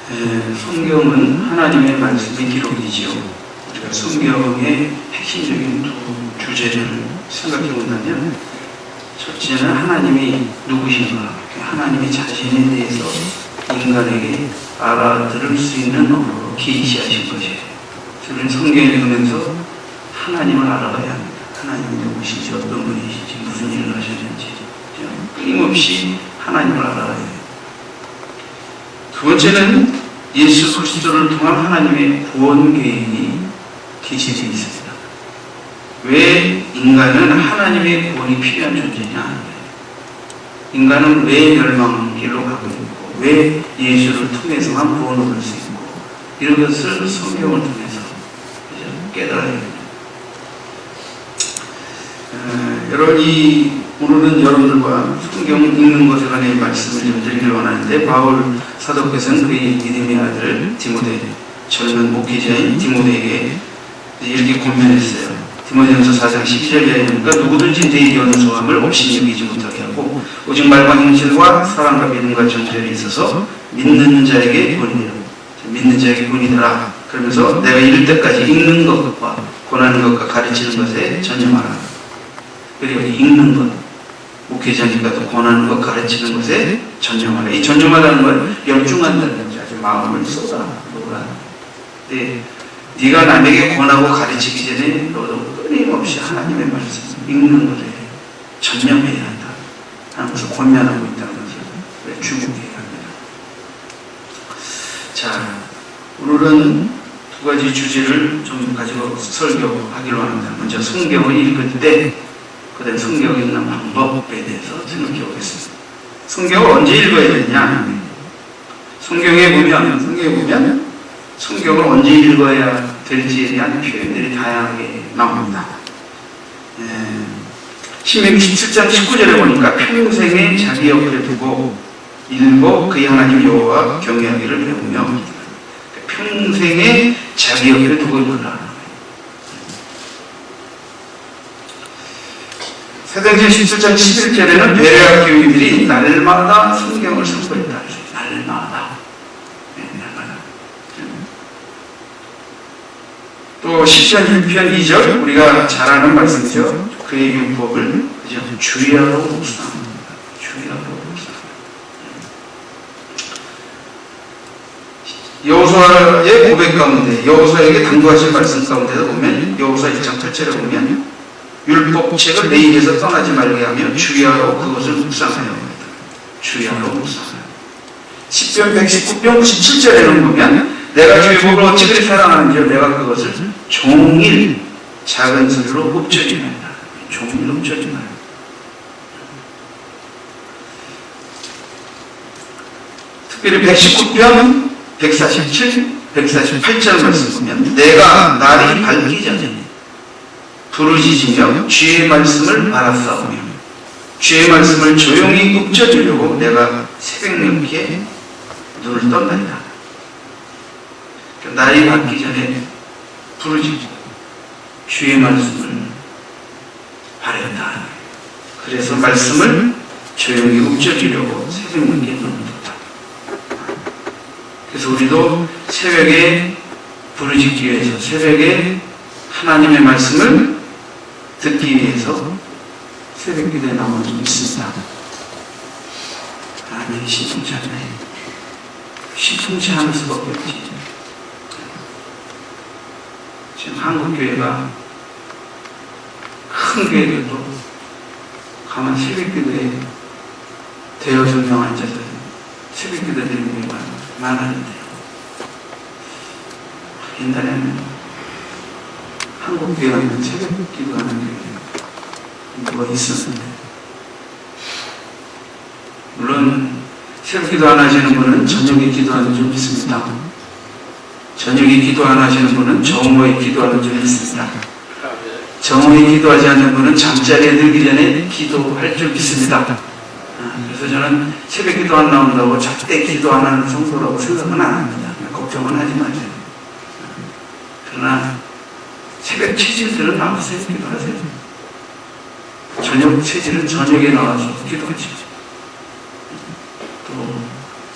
성경은 하나님의 말씀의 기록이지요. 우리가 성경의 핵심적인 두 주제를 생각해 본다면, 첫째는 하나님이 누구신가, 하나님의 자신에 대해서 인간에게 알아들을 수 있는 언어로 계시하신 것이에요. 저는 성경을 읽으면서 하나님을 알아가야 합니다. 하나님이 누구신지, 어떤 분이신지, 무슨 일을 하셨는지 끊임없이 하나님을 알아가야 해요. 두 번째는 예수 그리스도를 통한 하나님의 구원 계획이 계시되어 있습니다. 왜 인간은 하나님의 구원이 필요한 존재냐? 인간은 왜 멸망길로 가고 있고, 왜 예수를 통해서만 구원을 얻을 수 있고, 이런 것을 성경을 통해서 깨달아야 됩니다. 여러분, 오늘은 여러분들과 성경 읽는 것에 관해 말씀을 좀 드리길 원하는데, 바울 사도께서는 그의 믿음의 아들 디모데, 젊은 목회자인 디모데에게 이렇게 권면했어요. 디모데전서 4장 12절에 보니까 누구든지 내게 얻은 소함을 없이 여기지 못하게 하고, 오직 말과 행실과 사랑과 믿음과 정죄에 있어서 믿는 자에게 본이되라. 믿는 자에게 본이되라. 그러면서 내가 이를 때까지 읽는 것과 권하는 것과 가르치는 것에 전념하라. 그리고 읽는 것, 목회자니까 또 권하는 것, 가르치는 것에 전념하라. 이 전념하라는 건 열중한다는 거죠. 아주 마음을 쏟아 놓으라. 네가 남에게 권하고 가르치기 전에 너도 끊임없이 하나님의 말씀 읽는 것에 전념해야 한다 하면서 권면하고 있다는 것을 주목해야 합니다. 자, 오늘은 두 가지 주제를 좀 가지고 설교하기로 합니다. 먼저 성경을 읽을 때, 그다음 성경을 읽는 방법에 대해서 생각해 보겠습니다. 성경을 언제 읽어야 되냐? 성경에 보면 성경을 언제 읽어야 될지에 대한 표현들이 다양하게 나옵니다. 신명기 17장 19절에 보니까 평생에 자기 옆에 두고 읽고 그의 하나님 여호와 경외하기를 배우며, 평생에 자기 옆에 두고 읽으라. 사도행전 17장 11절에는 베레아 교인들이 날마다 성경을 선포했다. 날마다. 또 시편 6편 2절, 우리가 잘 아는 말씀이죠. 그의 율법을 주의하러 묵상합니다. 주의하러 묵상합니다. 여호수아의 고백 가운데, 여호수아에게 당부하신 말씀 가운데도 보면, 여호수아 1장 8절에 보면 율법책을 내 입에서 떠나지 말게 하며 주의하러 그것을 묵상하여. 주의하러 묵상하여. 시편 119편 17절에는 보면 내가 주의 법을 어찌 그리 사랑하는지요, 내가 그것을 종일 작은 소리로 읊조리나이다. 종일 읊조리나이다. 특별히 119편 147, 148절 말씀 보면 내가 날이 밝기 전에 부르짖으며 주의 말씀을 바라싸우며 주의 말씀을 조용히 읊조리려고 내가 새벽녘에 눈을 떴나이다. 날이 밝기 전에 부르짖고 주의 말씀을 바랬다. 그래서 말씀을 조용히 읊조리려고 새벽녘에 눈을 떴다. 그래서 우리도 새벽에 부르짖기 위해서, 새벽에 하나님의 말씀을 듣기 위해서 새벽 기도에 나오는 좀 있습니다. 아멘. 신통치 않네. 신통치 않을 수밖에 없지. 지금 한국교회가 큰 교회들도 가만 새벽 기도에 대여섯 명 앉아서 새벽 기도 드리는 경우가 많았는데요. 옛날에는 한국교회는 새벽 기도하는 게 뭐가 있었는데, 물론 새벽 기도 안 하시는 분은 저녁에 기도하는 줄 믿습니다. 저녁에 기도 안 하시는 분은 정오에 기도하는 줄 믿습니다. 정오에 기도하지 않는 분은 잠자리에 들기 전에 기도할 줄 믿습니다. 그래서 저는 새벽 기도 안 나온다고 절대 기도 안 하는 성도라고 생각은 안 합니다. 걱정은 하지 마세요. 그러나 새벽 체질들은 나와서 기도하세요. 저녁 체질은 저녁에 나와서 기도하시죠. 또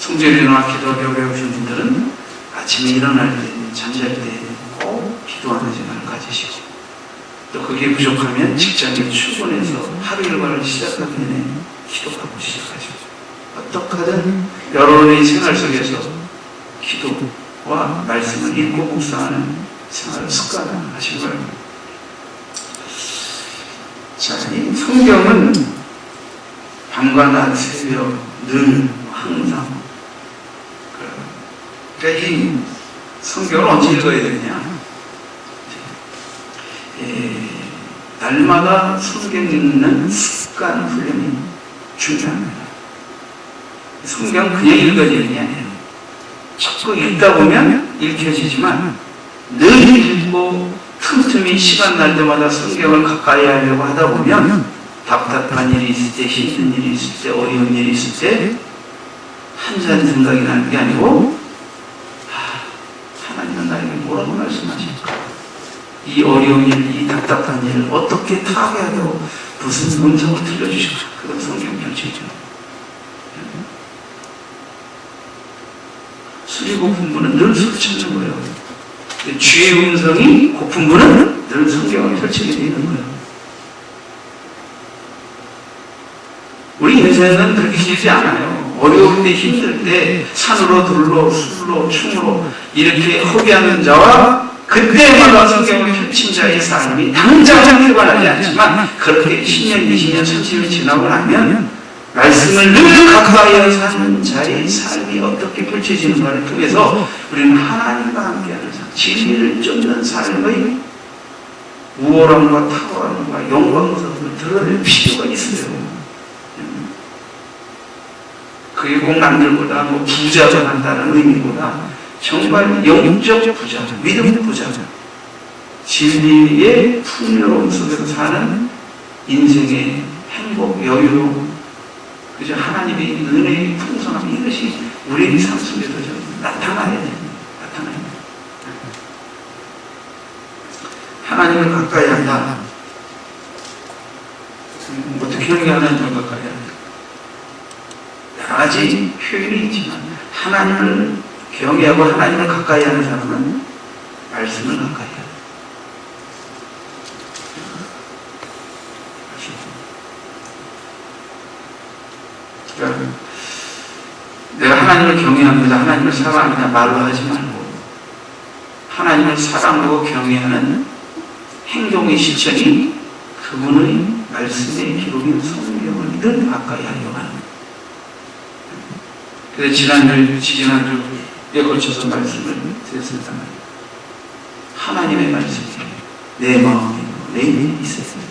성전에 일어나 기도하기 어려우신 분들은 아침에 일어날 때, 잠잘 때 꼭 기도하는 시간을 가지시고, 또 그게 부족하면 직장에 출근해서 하루 일과를 시작하기 전에 기도하고 시작하시고, 어떻게 하든 여러분의 생활 속에서 기도와 말씀을 읽고 묵상하는 생활을 습관화하시기 바랍니다. 자, 이 성경은 밤과 낮, 새벽, 늘, 항상. 그러니까 이 성경을 언제 읽어야 되느냐? 날마다 성경 읽는 습관 훈련이 중요합니다. 성경 그냥 읽어지는 게 아니에요. 자꾸 읽다 보면 읽혀지지만 늘 읽고 틈틈이 시간 날 때마다 성경을 가까이 하려고 하다 보면 답답한 일이 있을 때, 힘든 일이 있을 때, 어려운 일이 있을 때 한자리 생각이 나는 게 아니고 하나님은 나에게 뭐라고 말씀하실까? 이 어려운 일, 이 답답한 일을 어떻게 타개하고 무슨 음성을 들려주실까? 그건 성경 결정이죠. 술이 고픈 분은 늘 술을 찾는 거예요. 주의 음성이 고픈 분은 늘 성경을 펼치게 되는 거예요. 우리 인생은 그렇게 길지 않아요. 어려울 때, 힘들 때, 산으로, 들로, 술로, 춤으로 이렇게 허비하는 자와 그때마다 성경을 펼친 자의 삶이 당장 일관하지 않지만 그렇게 10년, 20년, 30년 지나고 나면 말씀을 늘 가까이 사는 자의 삶이 어떻게 펼쳐지는가를 통해서 우리는 하나님과 함께하는 삶, 진리를 쫓는 삶의 우월함과 탁월함과 영광스러움을 드러낼 필요가 있어요. 그게 꼭 남들보다 뭐 부자가 한다는 의미보다 정말 영적 부자, 믿음 부자, 진리의 풍요로움 속에서 사는 인생의 행복, 여유로움, 그저 하나님의 은혜의 풍성함, 이것이 우리의 삶 속에서 나타나야 됩니다. 나타나야 됩니다. 하나님을 가까이 한다. 어떻게 하나님을 가까이 한다? 여러 가지 표현이 있지만 하나님을 경외하고 하나님을 가까이 하는 사람은 말씀을 가까이 한다. 내가 하나님을 경외합니다, 하나님을 사랑합니다 말로 하지 말고 하나님을 사랑하고 경외하는 행동의 실천이 그분의 말씀의 기록인 성경을 늘 가까이 하려고 하는 거예요. 그래서 지지난주에 걸쳐서 말씀을 드렸습니다. 하나님의 말씀이 내 마음에 내 입에 있었습니다.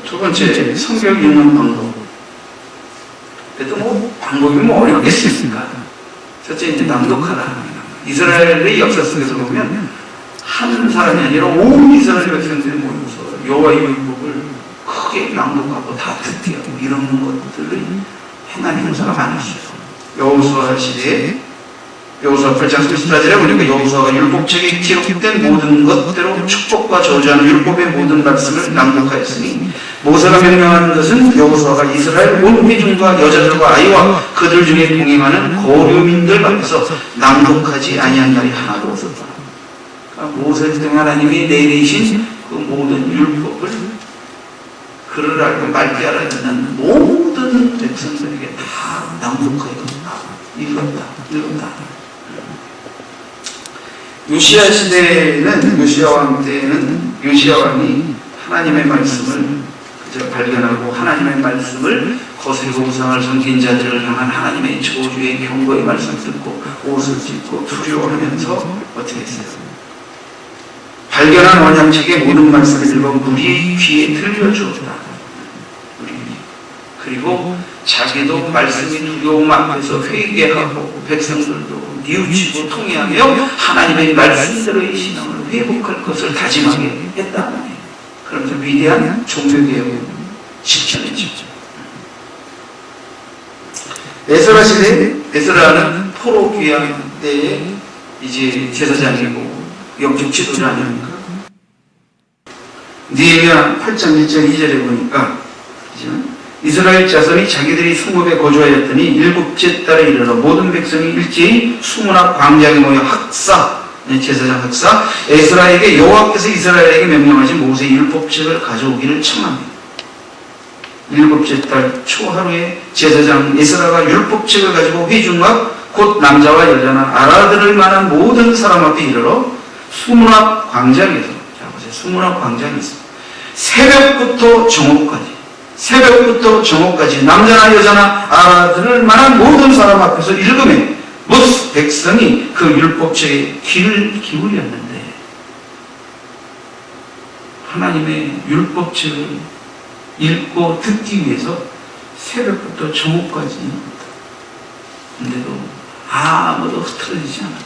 두 번째, 성경 읽는 방법. 그래도 뭐 방법이 뭐 어렵겠습니까? 첫째, 이제 낭독하라. 이스라엘의 역사 속에서 보면 한 사람이 아니라 온 이스라엘 백성들이 모여서 여호와의 율법을 크게 낭독하고 다 듣게 하고 이런 것들을 행한 형사가 많았어요. 여호수아 시대에 여호수아 8장 34절에 보니까 여호수아가 율법책에 기록된 모든 것대로 축복과 저주하는 율법의 모든 말씀을 낭독하였으니 모세가 명령하는 것은 여호수아가 이스라엘 온 회중과 여자들과 아이와 그들 중에 동행하는 거류민들 앞에서 낭독하지 아니한 날이 하나도 없었다. 그러니까 모세 등 하나님이 내리신 그 모든 율법을 그를 알고 맑게 알아듣는 모든 백성들에게 다 낭독하여 읽었다. 요시야 시대에는 요시야 왕 때에는 요시야 왕이 하나님의 말씀을 그저 발견하고 하나님의 말씀을 거스리고 우상을 섬긴 자들을 향한 하나님의 저주의 경고의 말씀을 듣고 옷을 찢고 두려워하면서 어떻게 했어요? 발견한 언약책의 모든 말씀을 읽어 우리의 귀에 들려주었다. 그리고 자기도 말씀이 두려움 앞에서 회개하고 백성들도 뉘우치고 통회하며 하나님의 말씀대로의 신앙을 회복할 것을 다짐하게 했다. 그러면서 위대한 종교개혁을 실천했죠. 에스라 시대, 에스라는 포로 귀양 때에 이제 제사장이고 영적 지도자 아닙니까? 느헤미야 8장 1절 2절에 보니까 그죠? 이스라엘 자손이 자기들이 성읍에 거주하였더니 일곱째 달에 이르러 모든 백성이 일제히 수문 앞 광장에 모여 학사, 제사장 학사 에스라에게 여호와께서 이스라엘에게 명령하신 모세의 율법책을 가져오기를 청합니다. 일곱째 달 초하루에 제사장 에스라가 율법책을 가지고 회중 앞 곧 남자와 여자나 알아들을 만한 모든 사람 앞에 이르러 수문 앞 광장에서, 자 보세요, 수문 앞 광장에서 새벽부터 정오까지 남자나 여자나 알아들을 만한 모든 사람 앞에서 읽으며 모든 백성이 그 율법책에 귀를 기울였는데, 하나님의 율법책을 읽고 듣기 위해서 새벽부터 정오까지, 근데도 아무도 흐트러지지 않았다.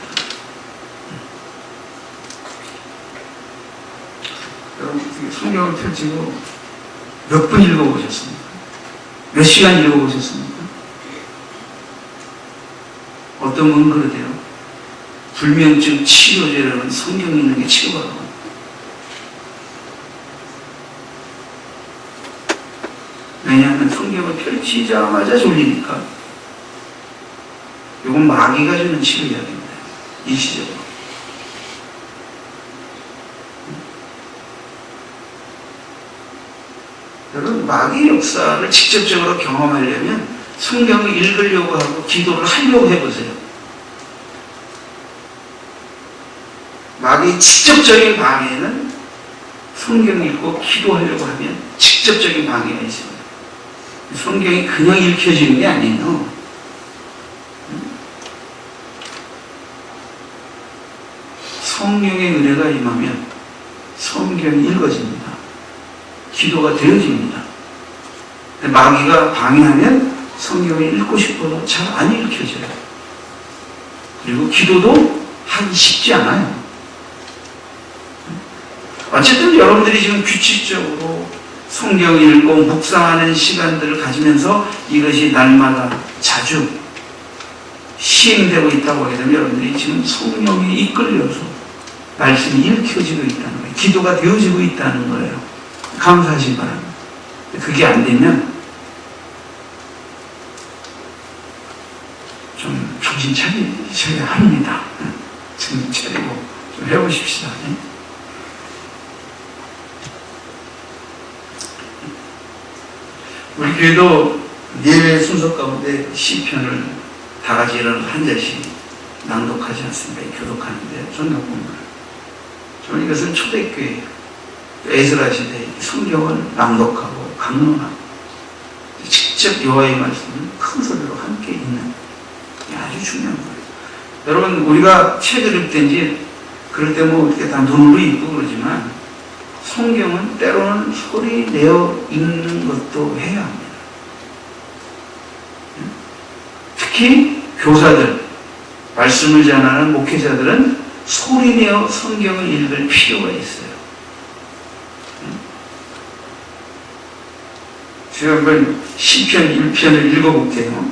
여러분, 성경을 펼치고 몇 분 읽어보셨습니까? 몇 시간 읽어보셨습니까? 어떤 분은 그러대요. 불면증 치료제라는 성경이 있는 게 치료하라고. 왜냐하면 성경을 펼치자마자 졸리니까. 이건 마귀가 주는 치료 이야기입니다. 일시적으로. 여러분, 마귀 역사를 직접적으로 경험하려면 성경을 읽으려고 하고 기도를 하려고 해보세요. 마귀의 직접적인 방해는 성경 읽고 기도하려고 하면 직접적인 방해가 있습니다. 성경이 그냥 읽혀지는 게 아니에요. 성령의 은혜가 임하면 성경이 읽어집니다. 기도가 되어집니다. 마귀가 방해하면 성경을 읽고 싶어도 잘 안 읽혀져요. 그리고 기도도 하기 쉽지 않아요. 어쨌든 여러분들이 지금 규칙적으로 성경을 읽고 묵상하는 시간들을 가지면서 이것이 날마다 자주 시행되고 있다고 하게 되면 여러분들이 지금 성령에 이끌려서 말씀이 읽혀지고 있다는 거예요. 기도가 되어지고 있다는 거예요. 감사하시기 바랍니다. 그게 안 되면 좀 정신 차리셔야 합니다. 정신 차리고 좀 해보십시다. 우리 교회도 예배 순서 가운데 시편을 다 같이 일어나서 한 절씩 낭독하지 않습니까? 교독하는데 전학본을. 저는 이것은 초대교회예요. 에스라 시대에 성경을 낭독하고 강론하고 직접 여호와의 말씀을 큰 소리로 함께 읽는 게 아주 중요한 거예요. 여러분, 우리가 책을 읽든지 그럴 때 뭐 이렇게 다 눈으로 읽고 그러지만 성경은 때로는 소리 내어 읽는 것도 해야 합니다. 특히 교사들, 말씀을 전하는 목회자들은 소리내어 성경을 읽을 필요가 있어요. 제가 한번 시편 1편을 읽어볼게요.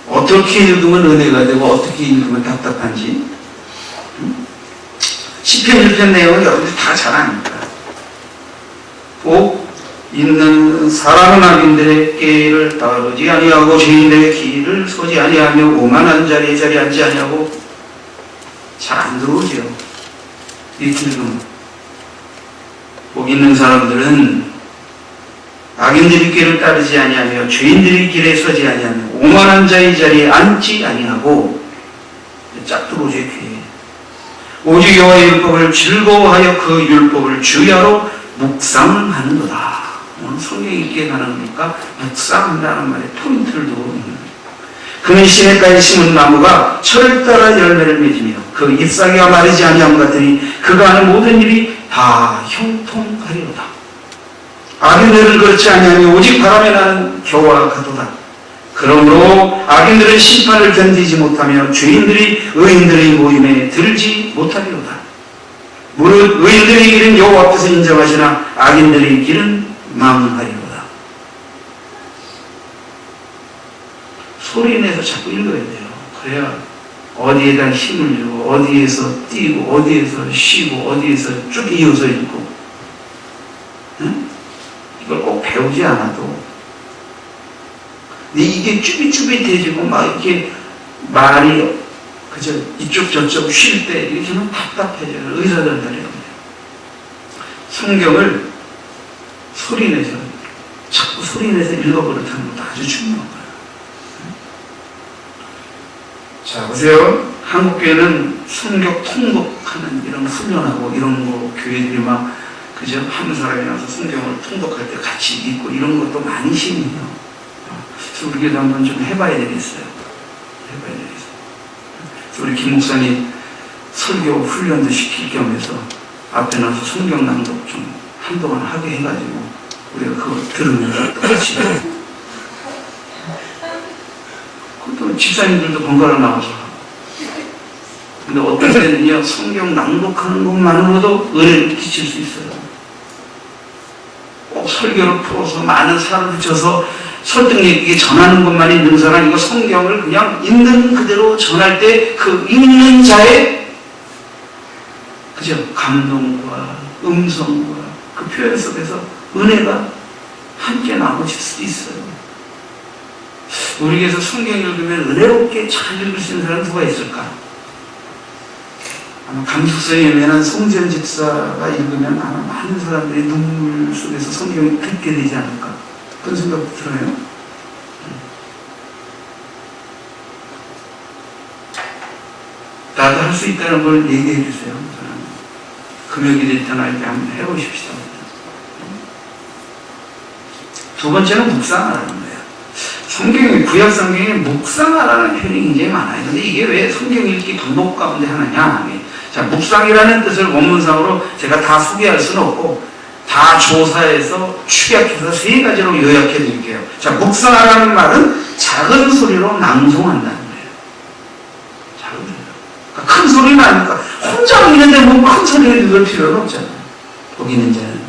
어떻게 읽으면 은혜가 되고 어떻게 읽으면 답답한지. 시편 1편 내용은 여러분들이 다 잘 아닙니다. 꼭 있는 사람은 악인들의 길을 따르지 아니하고 죄인들의 길을 서지 아니하며 오만한 자리에 앉지 아니하고. 잘 안 들어오죠. 이렇게 읽으면. 복 있는 사람들은 악인들의 길을 따르지 아니하며 죄인들의 길에 서지 아니하며 오만한 자의 자리에 앉지 아니하고. 쫙 들어오죠. 귀에. 오직 여호와의 율법을 즐거워하여 그 율법을 주야로 묵상하는도다. 오늘 성경 읽기에 관한 거니까 묵상한다는 말에 포인트를 두고 있는 거예요. 그는 시냇가에 심은 나무가 철을 따라 열매를 맺으며 그 잎사귀가 마르지 아니함 같으니 그가 하는 모든 일이 다 형통하리로다. 악인들은 그렇지 아니하며 오직 바람에 나는 겨와 같도다. 그러므로 악인들은 심판을 견디지 못하며 죄인들이 의인들의 모임에 들지 못하리로다. 무릇 의인들의 길은 여호와 앞에서 인정하시나 악인들의 길은 망하리로다. 소리 내서 자꾸 읽어야 돼요. 그래야 어디에다 힘을 주고 어디에서 뛰고 어디에서 쉬고 어디에서 쭉 이어서 읽고. 응? 이걸 꼭 배우지 않아도 근데 이게 쭈삣쭈삣해지고 막 이렇게 말이 그저 이쪽 저쪽 쉴 때 이렇게 하면 답답해져요. 의사들들이요. 성경을 소리내서 자꾸 소리내서 읽어버릇하는 것도 아주 중요한 거예요. 자, 보세요. 한국교회는 성경 통독하는 이런 훈련하고 이런 거 교회들이 막 그저 한 사람이 나서 성경을 통독할 때 같이 읽고 이런 것도 많이 심해요. 그래서 우리도 한번 좀 해봐야 되겠어요. 그래서 우리 김 목사님 설교 훈련도 시킬 겸해서 앞에 나서 성경 낭독 좀 한동안 하게 해가지고 우리가 그거 들으면서 똑같이 그것도 집사님들도 번갈아 나와서 하고. 근데 어떤 때는요 성경 낭독하는 것만으로도 은혜를 끼칠 수 있어요. 꼭 설교를 풀어서 많은 살을 붙여서 설득력있게 전하는 것만 있는 사람, 이거 성경을 그냥 있는 그대로 전할 때 그 읽는 자의 그죠? 감동과 음성과 그 표현 속에서 은혜가 함께 나눠질 수도 있어요. 우리 교회에서 성경 읽으면 은혜롭게 잘 읽을 수 있는 사람 누가 있을까? 아마 감숙성에 예민한 송지현 집사가 읽으면 아마 많은 사람들이 눈물 속에서 성경을 듣게 되지 않을까? 그런 생각도 들어요. 나도 할 수 있다는 걸 얘기해 주세요. 금요일에 일어날 때 한번 해보십시다. 두 번째는 묵상하라는 거예요. 성경에, 구약 성경에 묵상하라는 표현이 굉장히 많아요. 근데 이게 왜 성경 읽기 방법 가운데 하나냐? 자, 묵상이라는 뜻을 원문상으로 제가 다 소개할 수는 없고, 다 조사해서 축약해서 세 가지로 요약해 드릴게요. 자, 묵상하라는 말은 작은 소리로 낭송한다는 거예요. 작은 소리로. 그러니까 큰 소리는 아니까 혼자 있는데 뭐 큰 소리를 읽을 필요는 없잖아요. 복 있는 자는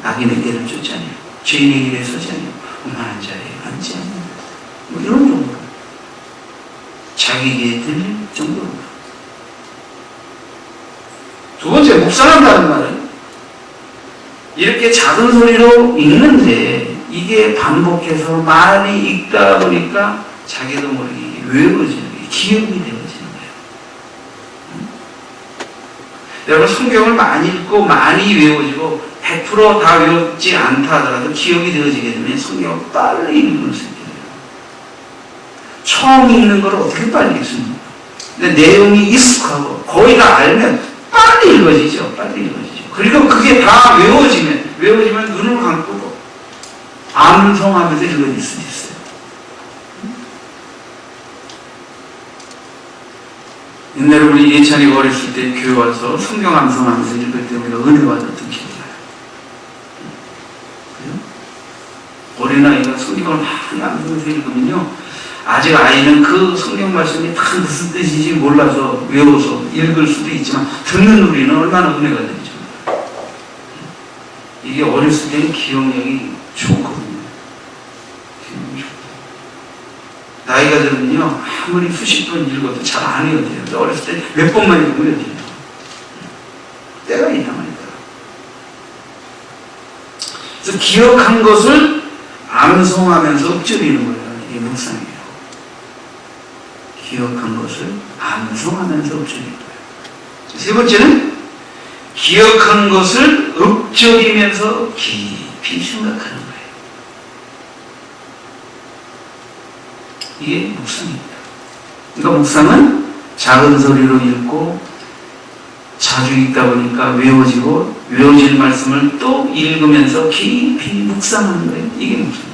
악인의 길을 쫓지 않아요. 죄인의 길에 서지 않아요. 오만한 자리에 앉지 않아요. 뭐 이런 정도로. 자기에게 들릴 정도로. 두 번째, 묵상한다는 말은 이렇게 작은 소리로 읽는데 이게 반복해서 많이 읽다 보니까 자기도 모르게 외워지는 게 기억이 되어지는 거예요. 여러분 성경을 많이 읽고 많이 외워지고 100%다 외웠지 않다 하더라도 기억이 되어지게 되면 성경을 빨리 읽을 수 있게 돼요. 처음 읽는 걸 어떻게 빨리 읽습니까? 근데 내용이 익숙하고 거의 다 알면 빨리 읽어지죠. 빨리 읽어지죠. 그리고 그게 다 외워지면 눈을 감고도 암송하면서 읽어질 수 있어요. 옛날에 우리 예찬이가 어렸을 때 교회 와서 성경 암송하면서 읽을 때 우리가 은혜 받았던 기억이 나요. 어린아이가 성경을 많이 암송해서 읽으면요, 아직 아이는 그 성경 말씀이 다 무슨 뜻인지 몰라서 외워서 읽을 수도 있지만 듣는 우리는 얼마나 은혜가 되죠. 이게 어렸을 때는 기억력이 좋거든요. 나이가 들면요, 아무리 수십 번 읽어도 잘 안 외워져요. 어렸을 때 몇 번만 읽으면 외워져요. 때가 있단 말이에요. 그래서 기억한 것을 암송하면서 읊조리는 거예요. 이게 묵상이에요. 기억한 것을 암송하면서 읊조리는 거예요. 세 번째는 기억한 것을 읊조리면서 깊이 생각하는 거예요. 이게 묵상입니다. 그러니까 묵상은 작은 소리로 읽고 자주 읽다 보니까 외워지고 외워진 말씀을 또 읽으면서 깊이 묵상하는 거예요. 이게 묵상입니다.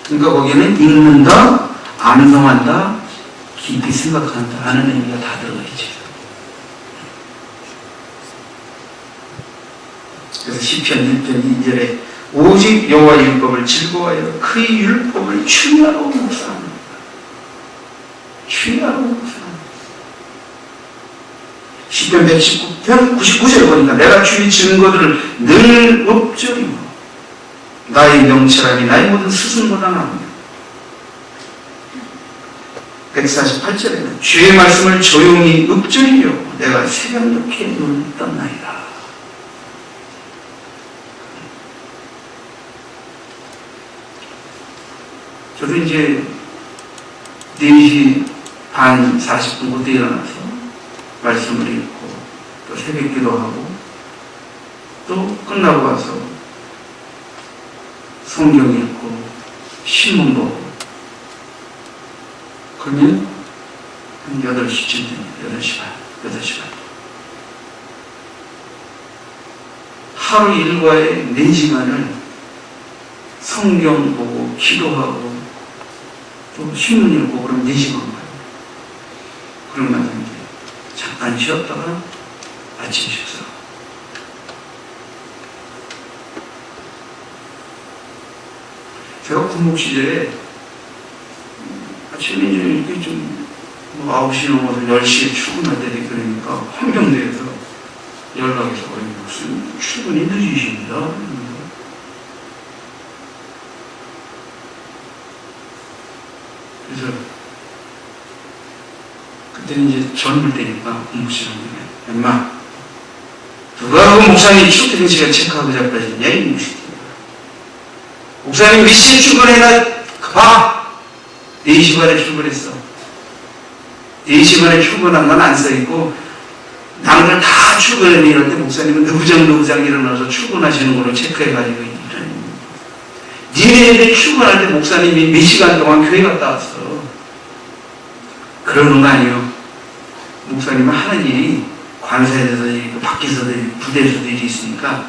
그러니까 거기에는 읽는다, 암송한다, 깊이 생각한다 하는 의미가 다 들어가 있죠. 그래서 시편 1편 2절에 오직 여호와 율법을 즐거워하여 그의 율법을 추리하고 묵상합니다. 추리하고 묵상합니다. 시편 119편 99절 보니까 내가 주의 증거들을 늘 읊조리고 나의 명철함이 나의 모든 스승보다 나오며 148절에는 주의 말씀을 조용히 읊조리려고 내가 새벽녘에 눈을 떴나이다. 저도 이제 4시 반 40분 그때 일어나서 말씀을 읽고 또 새벽 기도하고 또 끝나고 와서 성경 읽고 신문 보고 그러면 한 8시쯤 됩니다. 8시 반. 하루 일과의 4시간을 성경 보고 기도하고 또 신문 읽고 그럼 4시간 가요. 그러고 나서 이제 잠깐 쉬었다가 아침 식사. 제가 군목 시절에 아침에 이렇게 좀 9시 넘어서 10시에 출근할 때도 그러니까 헌병대에서 연락해서 무슨 출근이 늦으십니다. 그래서 그때는 이제 젊을 때니까 군목시장에 엄마 누가 그 목사님 출퇴근 시간 체크하고 자빠졌냐 이 무식이야. 목사님 몇 시에 출근해나 봐. 4시 반에 출근했어. 4시 반에 출근한 건 안 써있고 남들 다 출근해 이럴 때 목사님은 누구장 일어나서 출근하시는 걸로 체크해가지고 니네들 출근할 때 목사님이 몇 시간 동안 교회 갔다 왔어. 그러는 거 아니에요. 목사님은 하는 일이 관사에서 밖에서도 부대에서도 일이 있으니까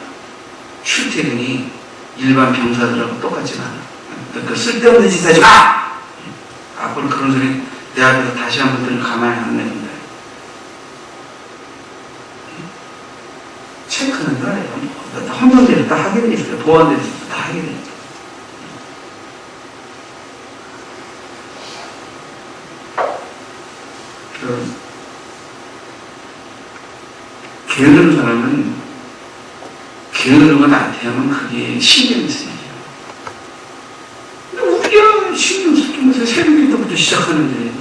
출퇴근이 일반 병사들하고 똑같지가 않아. 그러니까 쓸데없는 짓 하지 마! 앞으로 그런 소리 내 앞에서 다시 한번 들으면 가만히 안 내는다. 체크는 다 해요. 헌병대를 다 하게 돼 있어요. 보안대를 다 하게 돼 있어요. 게으른 사람은 게으른 거 나한테 하면 그게 신경이 쓰이죠. 근데 우리가 신경 쓰면서 새벽기도부터 시작하는데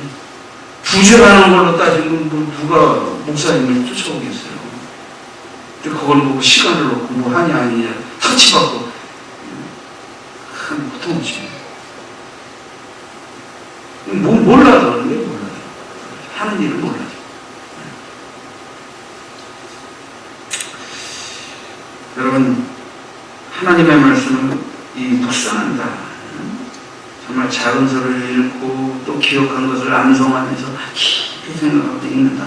부정하는 걸로 따지면 뭐 누가 목사님을 쫓아오겠어요. 근데 그걸 보고 시간을 놓고 뭐 하냐 아니냐 터치받고 큰 고통이지. 몰라도 하는 게 몰라요. 하는 일을 몰라요. 여러분, 하나님의 말씀은 묵상한다. 정말 작은 소리를 읽고 또 기억한 것을 암송하면서 깊이 생각하고 읽는다.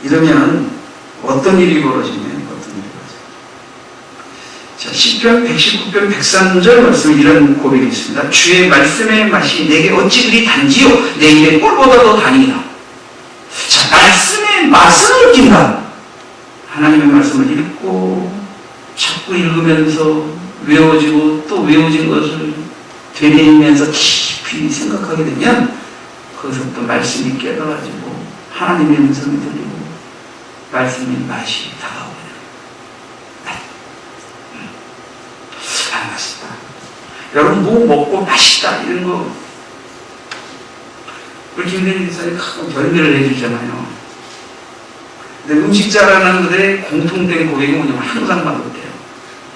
이러면 어떤 일이 벌어지냐? 자, 시편 119편 103절 말씀 이런 고백이 있습니다. 주의 말씀의 맛이 내게 어찌 그리 단지요? 내 입에 꿀보다도 단이다. 자, 말씀의 맛을 느낀다. 하나님의 말씀을 읽고 자꾸 읽으면서 외워지고 또 외워진 것을 되뇌이면서 깊이 생각하게 되면 거기서부터 말씀이 깨달아지고 하나님의 음성이 들리고 말씀의 맛이 다가오게 됩니다. 안 맛있다. 여러분 뭐 먹고 맛있다 이런 거 우리 김대리 기사님 별명을 해주잖아요. 근데 음식 잘하는 분들의 공통된 고백이 뭐냐면 항상 맛없대요.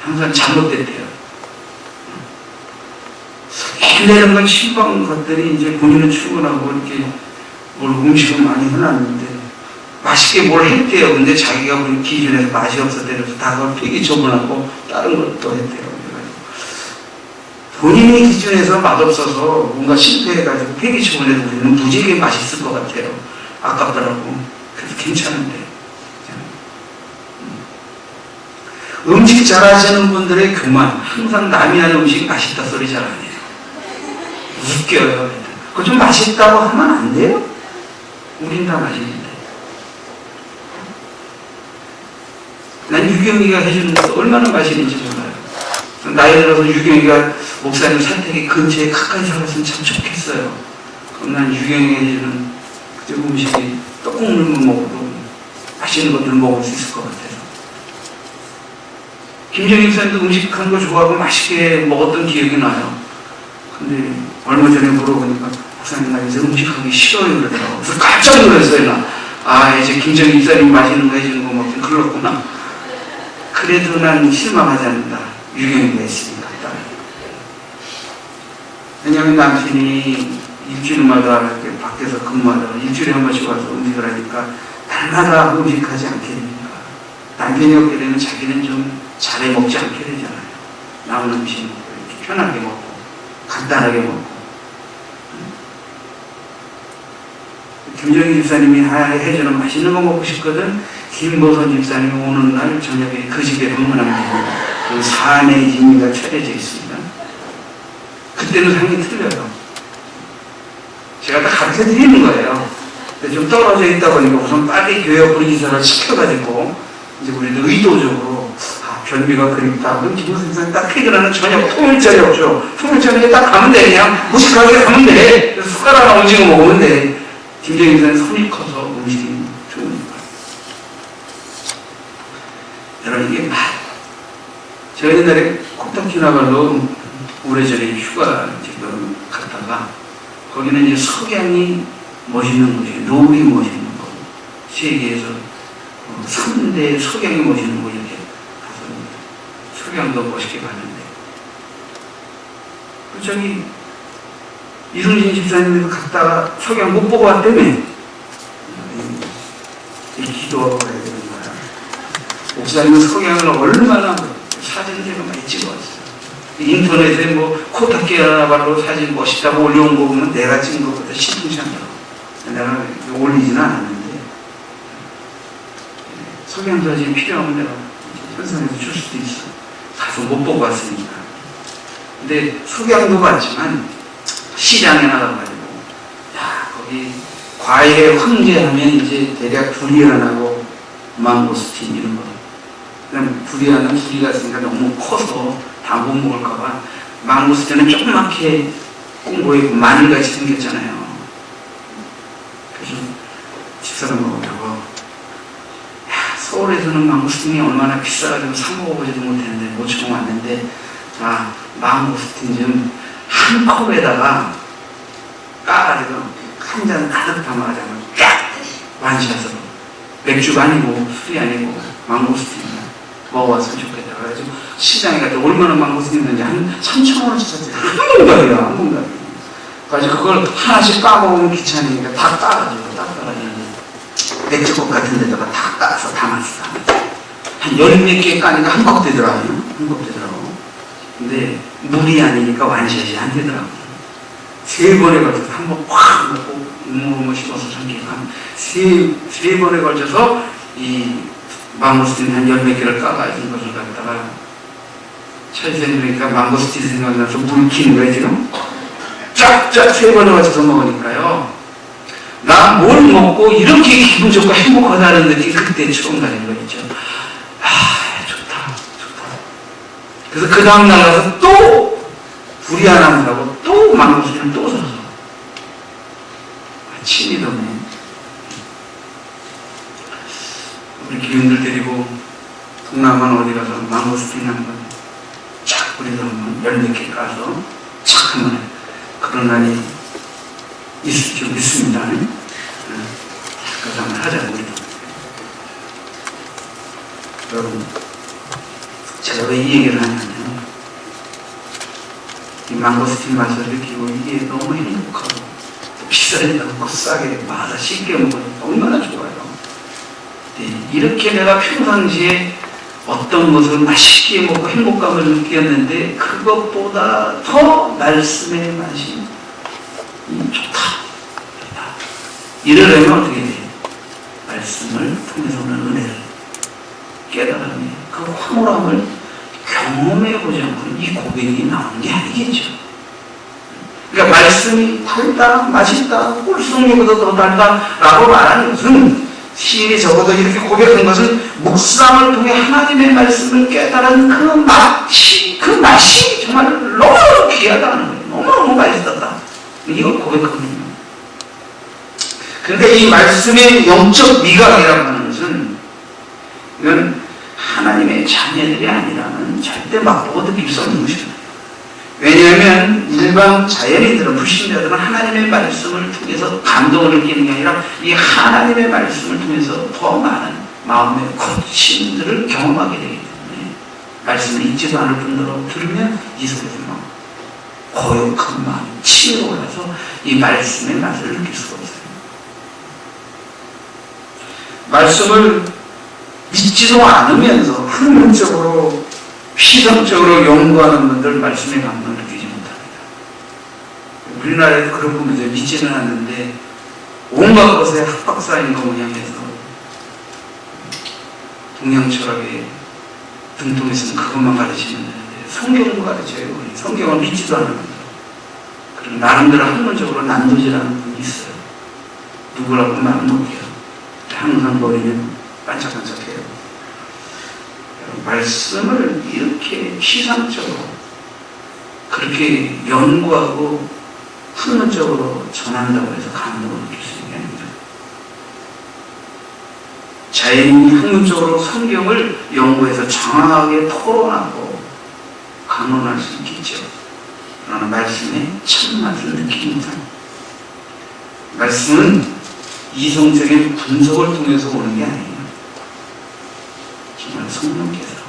항상 잘못됐대요. 옛날에 이런 건 신방 것들이 이제 본인은 출근하고 이렇게 뭘 음식을 많이 해놨는데 맛있게 뭘 했대요. 근데 자기가 본 기준에서 맛이 없었대요. 다 그걸 폐기 처분하고 다른 것도 했대요. 본인의 기준에서 맛없어서 뭔가 실패해가지고 폐기 처분해도 우리는 무지하게 맛있을 것 같아요. 아깝더라고. 그래서 괜찮은데. 음식 잘하시는 분들의 교만, 항상 남이 하는 음식이 맛있다 소리 잘 안 해요. 웃겨요. 그거 좀 맛있다고 하면 안 돼요? 우린 다 맛있는데. 난 유경이가 해주는 것도 얼마나 맛있는지 몰라요. 나이 들어서 유경이가 목사님 산택이 근처에 가까이 살았으면 참 좋겠어요. 그럼 난 유경이가 해주는 그 음식이 떡국물만 먹어도 맛있는 것들 먹을 수 있을 것 같아요. 김정일 목사님도 음식하는 거 좋아하고 맛있게 먹었던 기억이 나요. 근데 얼마 전에 물어보니까 목사님 나 이제 음식하기 싫어요 그러더라고요. 그래서 깜짝 놀랐어요. 나. 아 이제 김정일 목사님 맛있는 거 해주는 거 먹긴 글렀구나. 그래도 난 실망하지 않는다. 유경이가 있으니까. 왜냐하면 남편이 일주일마다 이렇게 밖에서 근무하다가 일주일에 한 번씩 와서 음식을 하니까 날마다 음식하지 않게 됩니까? 남편이 없게 되면 자기는 좀 잘해 먹지 않게 되잖아요. 남은 음식 먹고 이렇게 편하게 먹고 간단하게 먹고. 김정희 집사님이 해주는 맛있는 거 먹고 싶거든. 김보선 집사님이 오는 날 저녁에 그 집에 방문합니다. 그 사내 진미가 차려져 있습니다. 그때는 상이 틀려요. 제가 다 가르쳐 드리는 거예요. 근데 좀 떨어져 있다 보니까 우선 빨리 교회 분기사를 시켜가지고 이제 우리도 의도적으로 별미가 그립다. 그럼 김보선 집사님 딱 퇴근하는 저녁 토요일자리였죠. 토요일자리에 딱 가면 돼. 그냥 무식하게 가면 돼. 숟가락 하나 오징어 먹으면 돼. 김정희 집사님 손이 커서 음식이 좋으니까. 여러분 이게 제가 옛날에 코타키나발루 오래전에 휴가 지금 갔다가 거기는 이제 석양이 멋있는 곳이에요. 노을이 멋있는 곳. 세계에서 3대 석양이 멋있는 곳 이렇게 가서 석양도 멋있게 봤는데 저기 이승진 집사님도 갔다가 석양 못 보고 왔다며. 기도하고 가야 되는 거야. 목사님은 석양을 얼마나 사진 제가 많이 찍어왔어요. 인터넷에 뭐 코타키나발루 사진 멋있다고 올려온 거 보면 내가 찍은 것보다 시통치 않더라고. 내가 올리지는 않았는데 석양 사진 필요하면 내가 현상에서 줄 수도 있어. 가서 못 보고 왔으니까. 근데 석양도 봤지만 시장에 나가가지고 야 거기 과일 황제하면 이제 대략 두리안하고 망고스틴 이런 거. 그냥 두리안은 두리가 있으니까 너무 커서 다 못 먹을까봐 망고스틴은 조그맣게 꽁보에 마늘같이 생겼잖아요. 그래서 집사람 먹으려고 야 서울에서는 망고스틴이 얼마나 비싸가지고 사 먹어보지도 못했는데 모처럼 왔는데 망고스틴 좀 한 컵에다가 까가지고 한 잔 가득 담아가지고 쫙 완샷으로 맥주가 아니고 술이 아니고 망고스틴을 먹어봤으면 좋겠다. 그래가지고 시장에 갔다 얼마나 망고스틴 있는지 한 3,000원어치 샀어요. 한 봉다리야, 한 봉다리. 그래서 그걸 하나씩 까먹으면 귀찮으니까 다 까가지고 맥주컵 같은 데다가 다 까서 담았어. 한 10몇 개 까니까 한 컵 되더라고요. 한 컵 되더라고. 근데 물이 아니니까 완샷이 안 되더라고요. 3번에 걸쳐서 한 번 확 먹고 잇몸을 씹어서 삼키고 세 번에 걸쳐서 이 망고스틴 한 10몇 개를 까가지고 것을 갖다가 차이생이니까 망고스틴 생각나서 물 키는 거예요 지금. 쫙쫙 3번에 걸쳐서 먹으니까요. 나 뭘 먹고 이렇게 기분 좋고 행복하다는 느낌 그때 처음 가는 거 있죠. 좋다. 그래서 그 다음 날 가서 또 불이 안 한다고 또 망고스틴을 또 사서 침이 도네. 우리 교인들 데리고 동남아 어디 가서 망고스틴 한번 착 우리도 한번 10몇 개 까서 착 한번 그런 날이 있을 줄 믿습니다. 그래서 한번 하자 우리도. 여러분 제가 왜 이 얘기를 하냐면 이 망고스틴 맛을 느끼고 이게 너무 행복하고 비싸니까 싸게 마다 쉽게 먹으니까 얼마나 좋아요. 이렇게 내가 평상시에 어떤 것을 맛있게 먹고 행복감을 느꼈는데 그것보다 더 말씀의 맛이 좋다. 이러려면 어떻게 돼요? 말씀을 통해서 오는 은혜를 깨달음이 그 황홀함을 경험해보지 않고는 이 고백이 나오는 게 아니겠죠. 그러니까 말씀이 달다, 맛있다, 꿀송이보다 더 달다 라고 말하는 것은 시인이 적어도 이렇게 고백한 것은 묵상을 통해 하나님의 말씀을 깨달은 그 맛이 정말 너무너무 귀하다는 거예요. 너무너무 맛있었다. 이걸 고백하거든요. 그러니까 이 말씀의 영적 미각이라고 하는 것은 이건 하나님의 자녀들이 아니라면 절대 맛보고 느낄 수 없는 것입니다. 왜냐하면 일반 자연인들은 불신자들은 하나님의 말씀을 통해서 감동을 느끼는 게 아니라 이 하나님의 말씀을 통해서 더 많은 마음의 고침들을 경험하게 되기 때문에 말씀을 잊지도 않을 뿐더러 들으면 이 속에서 막 고역한 마음이 치밀어 올라서 이 말씀의 맛을 느낄 수가 없어요. 말씀을 믿지도 않으면서 흥분적으로 피상적으로 연구하는 분들 말씀의 감동을 느끼지 못합니다. 우리나라에도 그런 분들 믿지는 않는데 온갖 것에 합박사인 거 모양해서 동양 철학에 등통해서는 그것만 가르치면 되는데 성경도 가르쳐요. 성경을 믿지도 않으면서. 그리고 나름대로 학문적으로 난도질하는 분이 있어요. 누구라고 말은 못해요. 항상 머리는 반짝반짝해요. 말씀을 이렇게 피상적으로 그렇게 연구하고 학문적으로 전한다고 해서 감동을 느낄 수 있는 게 아닙니다. 자연인이 학문적으로 성경을 연구해서 정확하게 토론하고 강론할 수 있겠죠. 그러나 말씀의 참맛을 느끼지 못합니다. 말씀은 이성적인 분석을 통해서 오는 게 아니에요. 정말 성령께서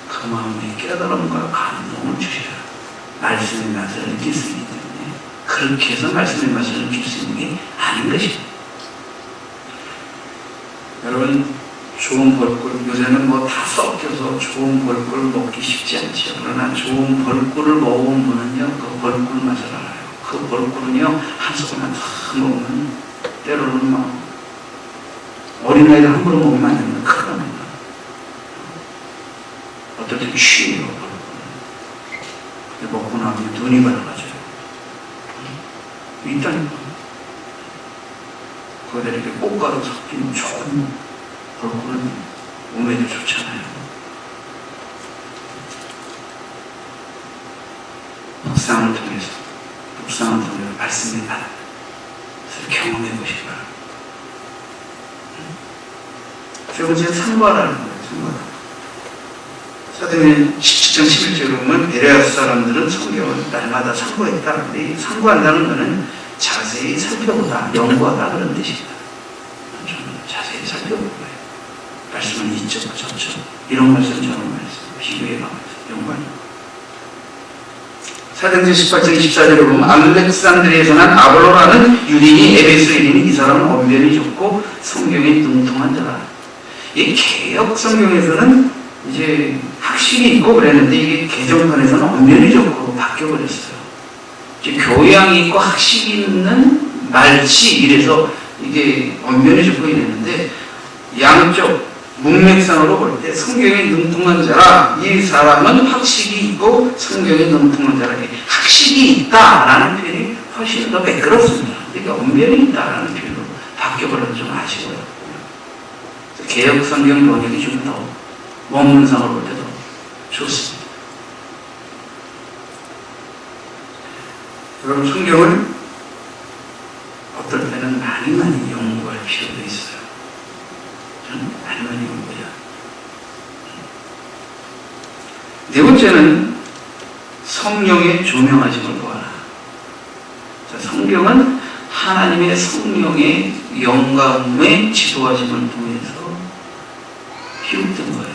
그 마음에 깨달음과 감동을 주시라. 말씀의 맛을 느낄 수 있기 때문에 그렇게 해서 말씀의 맛을 느낄 수 있는 게 아닌 것입니다. 여러분, 좋은 벌꿀, 요새는 뭐 다 섞여서 좋은 벌꿀 먹기 쉽지 않죠. 그러나 좋은 벌꿀을 먹어본 분은요, 그 벌꿀 맛을 알아요. 그 벌꿀은요, 한 소금만 다 먹으면 때로는 막 어린아이들 함부로 먹으면 안 됩니다. 큰일 납니다. 어떨 때 취해요. 먹고 나면 눈이 밝아져요. 있다니까. 거기다 이렇게 꽃가루 섞인 좋은 벌꿀은 몸에도 좋잖아요. 묵상을 통해서 말씀의 맛을 경험해 보시기 바랍니다. 세 번째는 상과라는 거예요. 상과. 사도행전 17장 11절에 보면 베레아 사람들은 성경을 날마다 상고했다. 근데 상고한다는 것은 자세히 살펴보다, 연구하다 그런 뜻입니다. 저는 자세히 살펴볼 거예요. 말씀은 이쪽 저쪽 이런 말씀 저런 말씀 비교해가면서 연구하는 거예요. 사도행전 18장 24절에 보면 알렉산드리아에서 난 아볼로라는 유대인이 에베소에 이르니 이 사람은 언변이 좋고 성경에 능통한 자라. 이 개역 성경에서는 이제 학식이 있고 그랬는데 이게 개정판에서는 언변이 좋고 바뀌어버렸어요. 이제 교양이 있고 학식이 있는 말치 이래서 이게 언변이 좋고 이랬는데 양쪽 문맥상으로 볼 때 성경에 능통한 자라, 이 사람은 학식이 있고 성경에 능통한 자라, 학식이 있다라는 표현이 훨씬 더 매끄럽습니다. 그러니까 언변이 있다라는 표현으로 바뀌어버려서 좀 아쉬워요. 개역 성경 번역이 좀 더 원문상으로 볼 때도 좋습니다. 여러분, 성경을 어떨 때는 많이 연구할 필요도 있어요. 저는 많이 연구해요. 네 번째는 성령의 조명하심을 보아라. 자, 성경은 하나님의 성령의 영감의 지도하심을 통해서 기록된 거예요.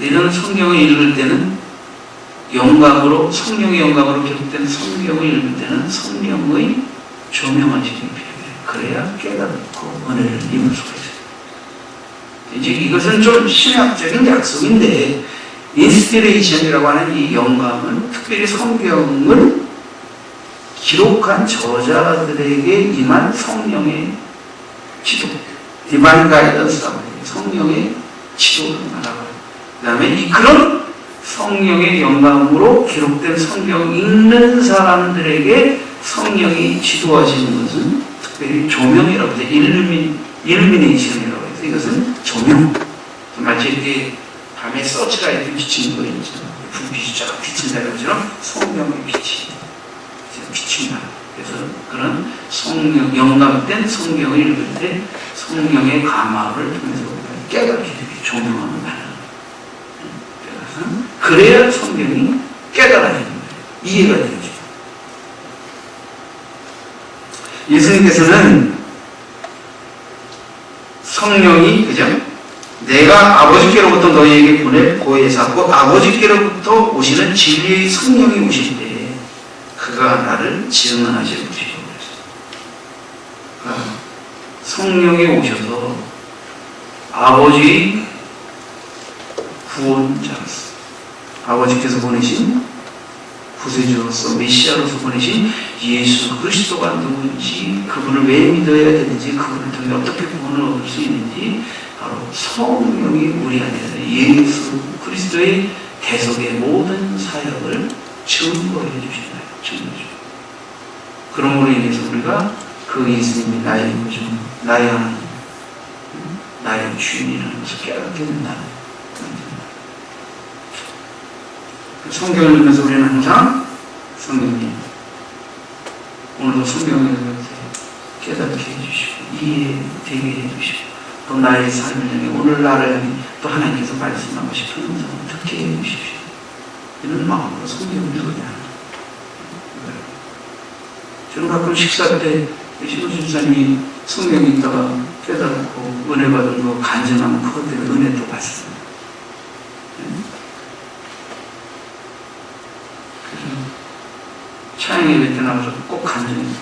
이런 성경을 읽을 때는 영감으로, 성령의 영감으로 기록된 성경을 읽을 때는 성령의 조명하심이 필요해요. 그래야 깨닫고 은혜를 입을 수가 있어요. 이제 이것은 좀 신학적인 약속인데, 인스피레이션이라고 하는 이 영감은 특별히 성경을 기록한 저자들에게 임한 성령의 지도, 디바인 가이던스라고 해요. 성령의 지도를 말하고, 그 다음에 그런 성령의 영감으로 기록된 성경 읽는 사람들에게 성령이 지도하시는 것은 특별히 조명이라고 해서 일루미네이션이라고 해서 이것은 조명. 마치 이렇게 밤에 서치라이트 비치는 거 있죠. 불빛이 쫙 비친다는 것처럼 성령의 빛이 비친다. 그래서 그런 성령, 영감된 성경을 읽을 때 성령의 감화를 통해서 깨닫게 되게 조명하는 바람. 그래야 성경이 깨달아지는 거예요. 이해가 되죠. 예수님께서는 성령이, 그죠? 내가 아버지께로부터 너희에게 보낼 보혜사, 곧 아버지께로부터 오시는 진리의 성령이 오실 때 그가 나를 증언하실 것이죠. 그러니까 성령이 오셔서 아버지 구원자로서, 아버지께서 보내신 구세주로서 메시아로서 보내신 예수 그리스도가 누군지, 그분을 왜 믿어야 되는지, 그분을 통해 어떻게 구원을 얻을 수 있는지 바로 성령이 우리 안에 예수 그리스도의 대속의 모든 사역을 증거해 주시나요? 증거해 주시나요? 그러므로 인해서 우리가 그 예수님이 나의 구주, 나의 하나님, 나의 주인이라는 것을 깨닫게 된다는 성경을 읽으면서 우리는 항상 성령님, 오늘도 성경을 깨닫게 해주시고 이해되게 해주시고 또 나의 삶을 향해 오늘 나를 향해 또 하나님께서 말씀하고 싶은 음성을 듣게 해주십시오. 이런 마음으로 성경을 읽어야 합니다. 저는 가끔 식사 때 신호준 집사님이 성경 읽다가 깨닫고 은혜 받은 거 간증하면 그것 때문에 은혜도 받습니다. 차양예배 때 나와서 꼭 간증해요.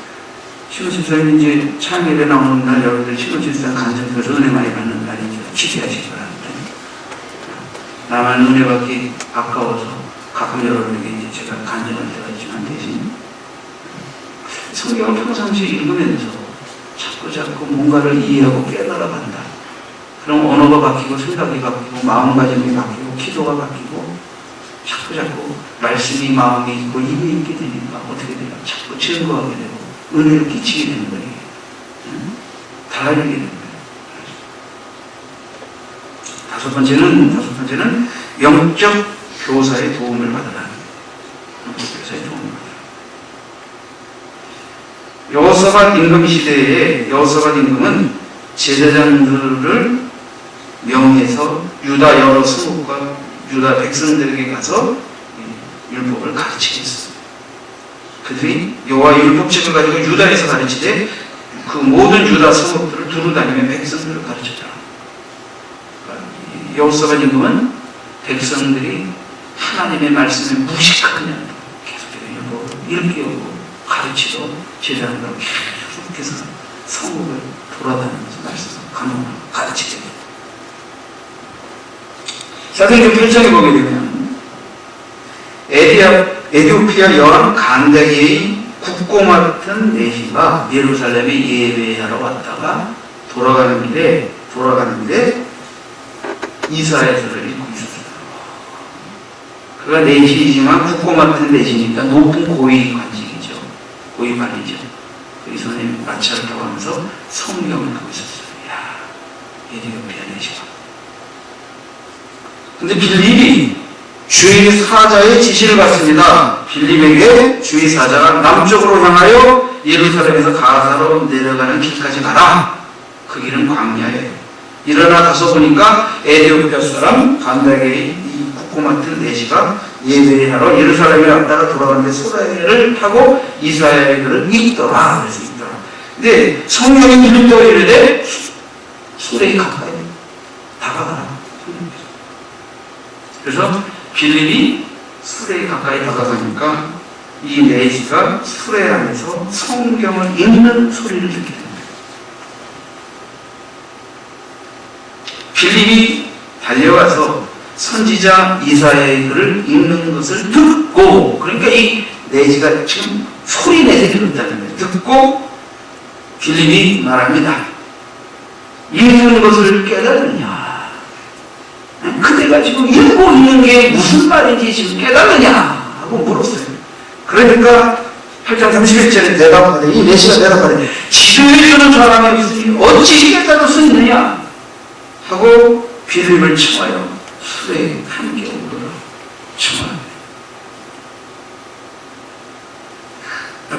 신호준 집사님이 이제 차양예배 나오는 날 여러분들 신호준 집사님 간증해서 은혜 많이 받는 날이니까 기대하시기 바랍니다. 나만 은혜 받기 아까워서 가끔 여러분에게 이제 제가 간증할 때가 있지만 대신 성경을 평상시에 읽으면서 자꾸 뭔가를 이해하고 깨달아간다. 그럼 언어가 바뀌고 생각이 바뀌고 마음가짐이 바뀌고 기도가 바뀌고 자꾸 말씀이 마음에 있고 입에 있게 되니까 어떻게 돼요? 자꾸 증거하게 되고 은혜를 끼치게 되는 거예요. 달라지게 되는 거예요. 다섯 번째는 영적 교사의 도움을 받으라. 영적 교사의 도움을 받으라. 여호사밧 임금 시대에 여호사밧 임금은 제사장들을 명해서 유다 여러 성읍과 유다 백성들에게 가서 율법을 가르치게 했습니다. 그들이 여호와 율법책을 가지고 유다에서 가르치되 그 모든 유다 성읍들을 두루 다니며 백성들을 가르쳤다. 여호사밧 임금은 백성들이 하나님의 말씀을 무식하냐 계속해서 일깨우고 가르치고 제자들을 계속해서 성읍을 돌아다니면서 말씀을 강론하고 가르치게 됩니다. 사도행전 8장에 보게 되면 에디오피아 여왕 간다기의 국고 맡은 내시가 예루살렘에 예배하러 왔다가 돌아가는 길에 이사야서를 읽고 있었어요. 그가 내시이지만 국고 맡은 내시니까 높은 고위 관직이죠. 고위 관리죠. 그 손에 마차를 타고 하면서 성경을 하고 있었어요. 야, 에디오피아 내시가. 근데 빌립이 주의 사자의 지시를 받습니다. 빌립에게 주의 사자가 남쪽으로 향하여 예루살렘에서 가사로 내려가는 길까지 가라. 그 길은 광야예요. 일어나 가서 보니까 에디오피아 사람 간다게의 이 국고 맡은 내시가 예배하러 예루살렘에 왔다가 돌아가는데 소라를 타고 이스라엘의 글을 읽더라. 그래서 읽더라. 근데 성령이 빌립도가 이르되 수레에 가까이 다가가라. 그래서 빌립이 수레에 가까이 다가가니까 이 내시가 수레 안에서 성경을 읽는 소리를 듣게 됩니다. 빌립이 달려가서 선지자 이사야의 글을 읽는 것을 듣고, 그러니까 이 내시가 지금 소리 내서 듣는다는 거예요. 듣고 빌립이 말합니다. 읽는 것을 깨달으냐? 그대가 지금 읽고 있는 게 무슨 말인지 지금 깨달으냐? 하고 물었어요. 그러니까 8장 31절에 대답하되, 이 내시가 대답하되, 지도해 주는 사람이 없으니 어찌 깨달을 수 있느냐? 하고 빌립을 청하여 수레에 함께 오르라 청하여.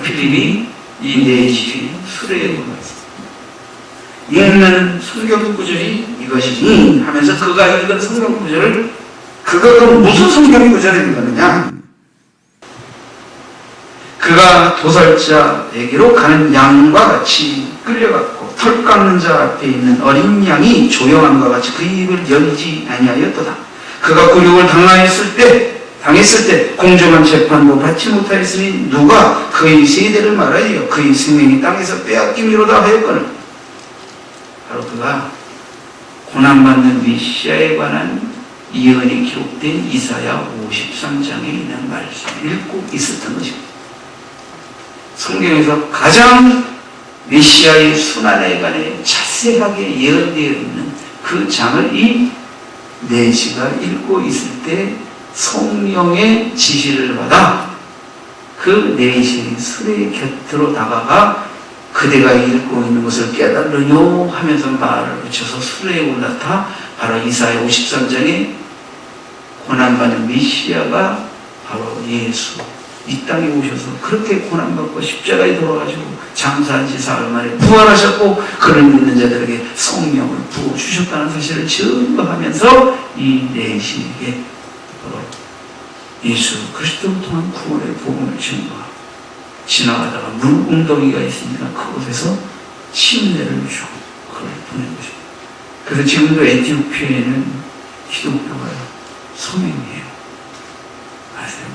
빌립이 이 내시 수레에 올랐습니다. 읽는 성경 구절이 이것이니 하면서 그가 읽은 성경 구절을, 그가 무슨 성경 구절을 읽었느냐? 그가 도살자에게로 가는 양과 같이 끌려갔고 털 깎는 자 앞에 있는 어린 양이 조용함과 같이 그 입을 열지 아니하였도다. 그가 굴욕을 당하였을 때 당했을 때 공정한 재판도 받지 못하였으니 누가 그의 세대를 말하여 그의 생명이 땅에서 빼앗김이로다 하였거늘. 바로 그가 고난받는 메시아에 관한 예언이 기록된 이사야 53장에 있는 말씀을 읽고 있었던 것입니다. 성경에서 가장 메시아의 순환에 관해 자세하게 예언되어 있는 그 장을 이 내시가 읽고 있을 때 성령의 지시를 받아 그 내시의 수레의 곁으로 다가가 그대가 읽고 있는 것을 깨달으뇨 하면서 말을 붙여서 수레에 올라타 바로 이사야 53장에 고난받는 메시아가 바로 예수, 이 땅에 오셔서 그렇게 고난받고 십자가에 돌아가시고 장사한 지 사흘 만에 부활하셨고 그를 믿는 자들에게 성령을 부어주셨다는 사실을 증거하면서 이 내시에게 바로 예수 그리스도를 통한 구원의 복음을 증거하고 지나가다가 물웅덩이가 있습니다. 그곳에서 침례를 주고 그를 보낸 것입니다. 그래서 지금도 에티오피아에는 기독교가 성행이에요. 아세요?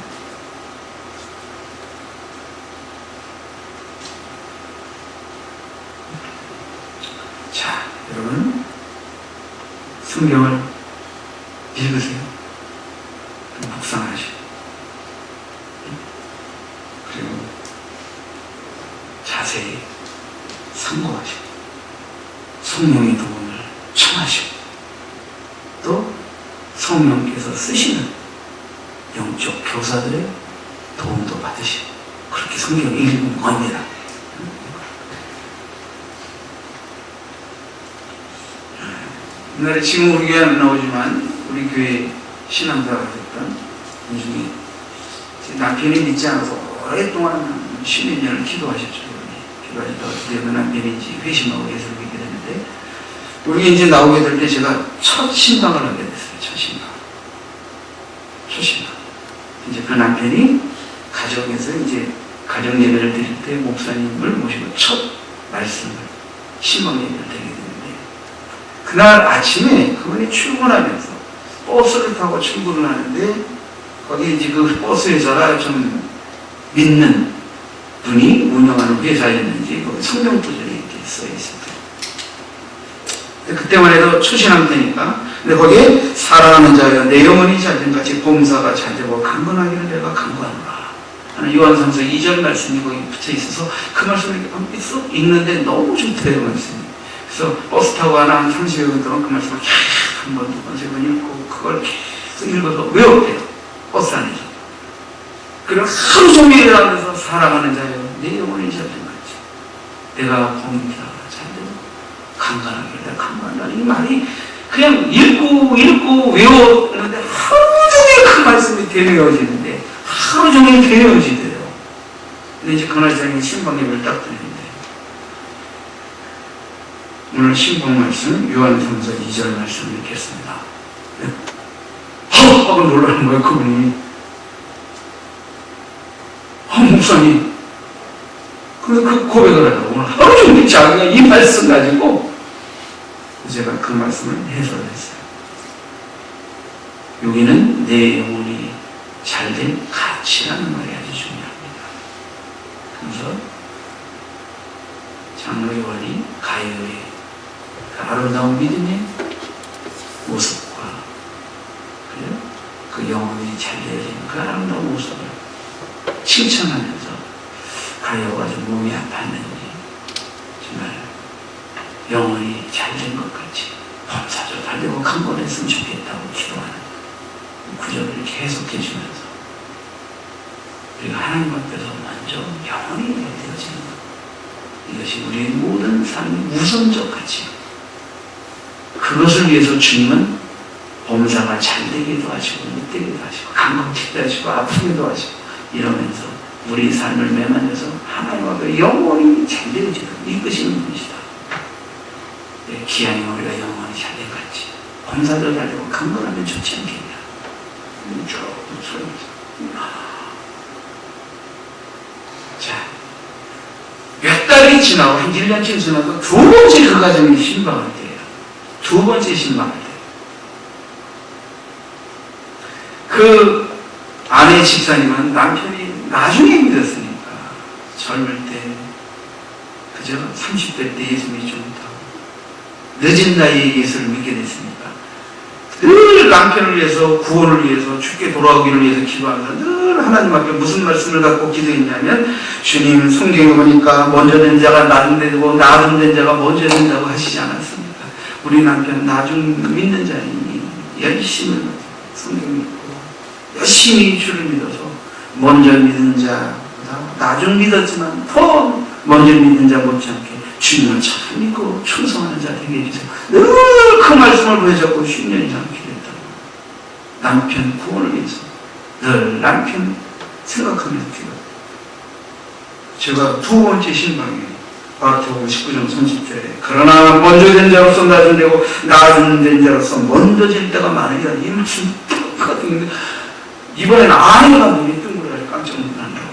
자, 여러분 성경을 읽으세요. 묵상하시고 그리고 자세히 상고하시고 성령의 도움을 청하시고 또 성령께서 쓰시는 영적 교사들의 도움도 받으시고 그렇게 성경을 읽는 겁니다. 옛날에 지금 우리 교회 안 나오지만 우리 교회 신앙사가 됐던 분 중에 제 남편이 믿지 않아서 오랫동안 10몇 년을 기도하셨죠. 기도하시다가 드디어 남편이 이제 회심하고 예수를 믿게 됐는데 우리 이제 나오게 될 때 제가 첫 신방을 하게 됐어요. 첫 신방. 이제 그 남편이 가정에서 이제 가정 예배를 드릴 때 목사님을 모시고 첫 말씀을 신방 예배를 드리게 됐는데 그날 아침에 그분이 출근하면서 버스를 타고 출근을 하는데 거기 이제 그 버스 회사가 좀 믿는 분이 운영하는 회사였는지 거기 성명구절이 이렇게 써 있었어요. 그때만 해도 초신앙 때니까. 근데 거기에 사랑하는 자여 내 영혼이 잘된 같이 범사가 잘되고 강건하기를 내가 강건하노라 하는 요한삼서 2절 말씀이 거기 붙여 있어서 그 말씀을 이렇게 쏙 읽는데 너무 좋대요 말씀이. 그래서 버스 타고 한 30여 분 동안 그 말씀을 계속 한 번, 두 번, 세 번 읽고 그걸 계속 읽어서 외웠대요. 버스 안에서. 그리고 하루 종일 하면서 사랑하는 자여 내 영혼이 잘된 같이 내가 범사가 잘되고 강건하기를 내가 강건하다는 이 말이 그냥 읽고 외웠는데 하루 종일 그 말씀이 되뇌어지는데 하루 종일 되뇌어지대요. 근데 이제 그날짜리 신방 예배를 딱 드리는데 오늘 신방 말씀 요한삼서 2절 말씀 읽겠습니다. 하고 놀라는 거예요. 그분이 목사님 그래서 그 고백을 하다가 오늘 하루 종일 자기가 이 말씀 가지고 제가 그 말씀을 해설했어요. 여기는 내 영혼이 잘된 가치라는 말이 아주 중요합니다. 그래서 장로요한이 가요의 그 아름다운 믿음의 모습과 그 영혼이 잘되어진 그 아름다운 모습을 칭찬하면서 가요가 좀 몸이 아팠는지 정말 영혼이 잘된 것 같이 범사죠 잘되고 강건했으면 좋겠다고 기도하는 구절을 계속 해주면서 우리가 하나님 앞에서 먼저 영혼이 되어지는 것 이것이 우리의 모든 삶의 우선적 가치 그것을 위해서 주님은 범사가 잘되기도 하시고 못되기도 하시고 강건치기도 하시고 아프기도 하시고 이러면서 우리 삶을 매만져서 하나님 앞에 영혼이 잘되어지는 이것이 분이시다. 기왕이면 우리가 영혼이 잘된 같이 범사도 잘되고 강건하면 좋지 않겠냐. 쭉 소리면서 자, 몇 달이 지나고 한 1년쯤 지나서 두 번째 그 가정이 신방할 때예요. 두 번째 신방할 때. 그 아내 집사님은 남편이 나중에 믿었으니까 젊을 때 그저 30대 때 예수 믿지 못하고 늦은 나이에 예수를 믿게 됐으니까 늘 남편을 위해서 구원을 위해서 죽게 돌아오기를 위해서 기도하면서 늘 하나님 앞에 무슨 말씀을 갖고 기도했냐면 주님 성경에 보니까 먼저 된 자가 나중 되고 나중 된 자가 먼저 된다고 하시지 않았습니까? 우리 남편은 나중 믿는 자이니 열심히 성경 믿고 열심히 주를 믿어서 먼저 믿는 자보다 나중 믿었지만 더 먼저 믿는 자 못지않게 주님을 잘 믿고 충성하는 자 되게 해주세요. 늘 그 말씀을 보여줬고 10년 이상 기도했다고. 남편 구원을 위해서 늘 남편 생각하면서 기도. 제가 두 번째 신방이에요. 마태복음 19장 30절에 그러나 먼저 된 자로서 나중 되고 나중 된 자로서 먼저 질 때가 많으리라. 이 말씀 똑같은 게 이번에는 아내가 눈이 뜬 거라 깜짝 놀란다고.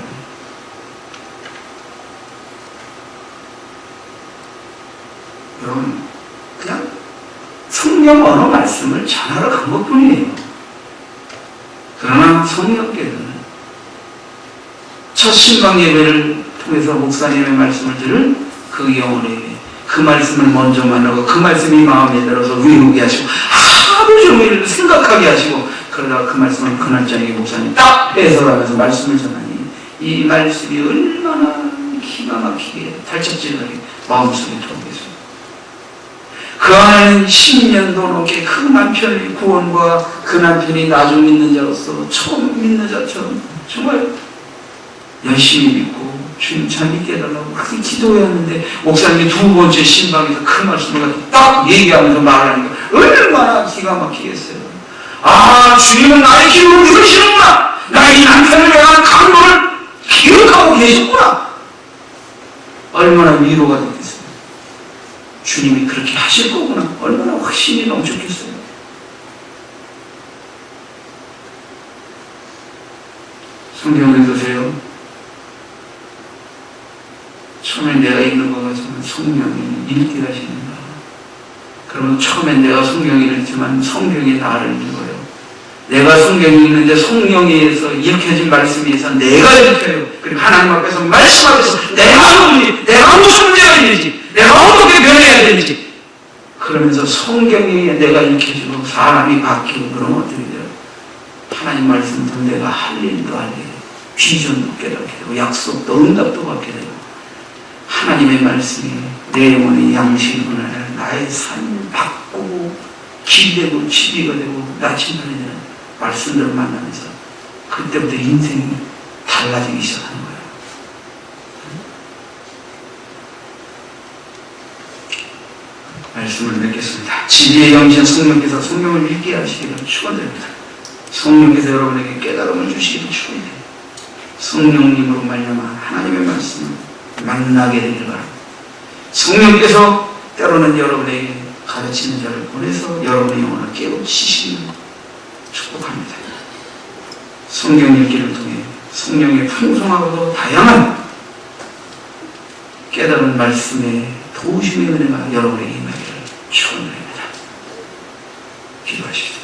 여러분 그냥 성경 어느 말씀을 전하러 간 것뿐이에요. 그러나 성령께서는 첫 신방 예배를 통해서 목사님의 말씀을 들을 그 영혼에게 그 말씀을 먼저 만나고 그 말씀이 마음에 들어서 외우게 하시고 하루 종일 생각하게 하시고 그러다가 그 말씀을 그날 저녁에 목사님 딱 해설하면서 말씀을 전하니 이 말씀이 얼마나 기가 막히게 달짝지근하게 마음속에 들어오겠습니다. 그 안에는 10년도 넘게 그 남편의 구원과 그 남편이 나중 믿는 자로서 처음 믿는 자처럼 정말 열심히 믿고 주님 잘 믿게 해달라고 그렇게 기도했는데 목사님이 두 번째 신방에서 그 말씀을 딱 얘기하면서 말하니까 얼마나 기가 막히겠어요. 아, 주님은 나의 기도를 들으시는구나. 나의 남편을 향한 감동을 기억하고 계시구나. 얼마나 위로가 됐겠어요. 주님이 그렇게 하실 거구나. 얼마나 확신이 넘쳤겠어요. 성경을 읽으세요. 처음에 내가 읽는 것 같지만 성령이 읽게 하십니다. 그러면 처음엔 내가 성경을 읽지만 성경이 나를 읽어요. 내가 성경을 읽는데 성령에 의해서 읽혀진 말씀에 의해서 내가 읽혀요. 그리고 하나님 앞에서 말씀 앞에서 내가 무슨 문제가 있는지 내가 어떻게 변해야 되는지 그러면서 성경에 내가 읽혀지고 사람이 바뀌고 그러면 어떻게 돼요? 하나님 말씀도 내가 할 일도 하게 되고 비전도 깨닫게 되고 약속도 응답도 받게 되고 하나님의 말씀이 내 영혼의 양식을 나의 삶을 바꾸고 기되고 치비가 되고 나침반이 되는 말씀들을 만나면서 그때부터 인생이 달라지기 시작하는 거예요. 말씀을 맺겠습니다. 지혜의 영이신 성령께서 성령을 읽게 하시기를 축원드립니다. 성령께서 여러분에게 깨달음을 주시기를 축원드립니다. 성령님으로 말미암아 하나님의 말씀을 만나게 되기를 바랍니다. 성령께서 때로는 여러분에게 가르치는 자를 보내서 여러분의 영혼을 깨우치시기를 축복합니다. 성경 읽기를 통해 성령의 풍성하고도 다양한 깨달은 말씀의 도우심의 은혜가 여러분에게 임하기를 축원드립니다. 기도하십시오.